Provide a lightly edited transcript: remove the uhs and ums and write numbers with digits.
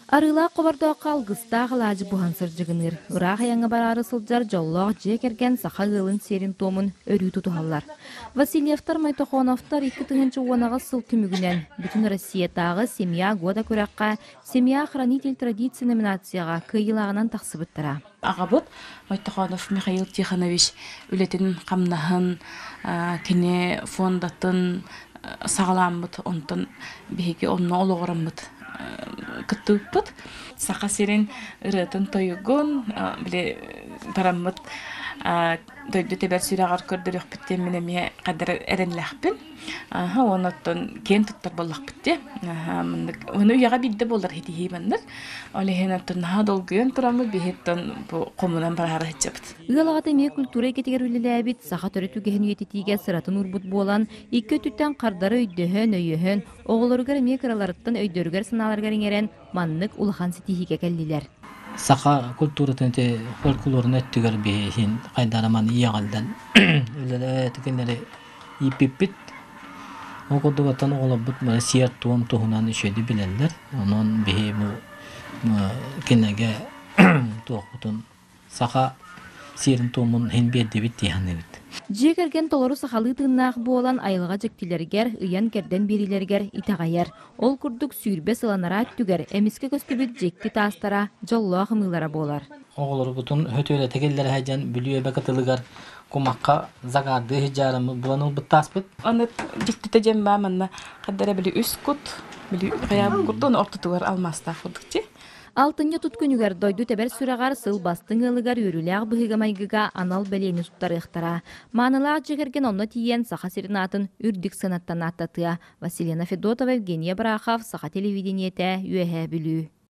Арыла қобарда қалғыста ғалажы бұған сыржығыныр. Ұрақ аяңы барары сылжар жоллақ же керген сақа ғылын серін томын өрі тұтуғалар. Васильевтар Майтохоновтар 2-тыңынчы уанаға сыл күмігінен бүтін Россиятағы семья года көраққа семья хранитель традиции номинацияға күйілағынан тақсыбыттыра. Ағабыт Майтохонов Михаил Тихонович үлетін қамнағын кене фондатын сағаламбыт, онтын бейге онны олығырамбыт. Кыттыппыт сақа серен ырытын тойугун биле параммыт тойду тебер сүрагар көрдөрөк биттен менен ме кадыр эренлехпин оноттон кен туттар боллак битте уну уяга бидде болдар хитихи бандар олехенаттон долгуен турамы бихеттон бу комунан барара хечепт ыалагата ме культура кетигер үлелебит саха төрөтү гехен үетитиге сыратын урбут болан икки түттен кардары өйдөһөн өйөһөн оголоргар ме кыраларыттан өйдөргөр сыналаргар иңерен маннык улахан ситихиге келдилер. Сақа культуратын те фольклорын өттігер бейхин қайдараман ияғалдан үлелі тікенлері ипиппит оқыдығаттан оғылабыт сият туын туғынан үшеді білелдер оның бейхи кенеге туақпытын сақа сирин туымын хен берді бит дейханы бит. Жекерген толору сахалы тыннақ болан айылға жектилергер, ыян керден берилергер итағайар. Ол күрдік сүйірбе сыланара түгер, әміске көстібіт жекті тастара, жоллуа қымылара болар. Оғылыр бұтын хөтөлі текелдер әжен бүлі өбе қатылығар құмаққа зағарды хеджарымы бұланыл бұттас бұт? Оны жекті тәжем бәмінна қаддара білі үс күт, білі қаябы күрді, оны ортытығар алмаста құдық. Алтынья туткүнүгер дойду тебер сүрагар сыл бастың ылыгар үрүләг быһыгамайгыга анал бәлени суттары ыхтара. Манылаак жегерген онно тиен саха сиринатын үрдік сынаттан аттатыа. Василина Федотова, Евгения Брахов, саха телевидениете, үэһэ бүлүү.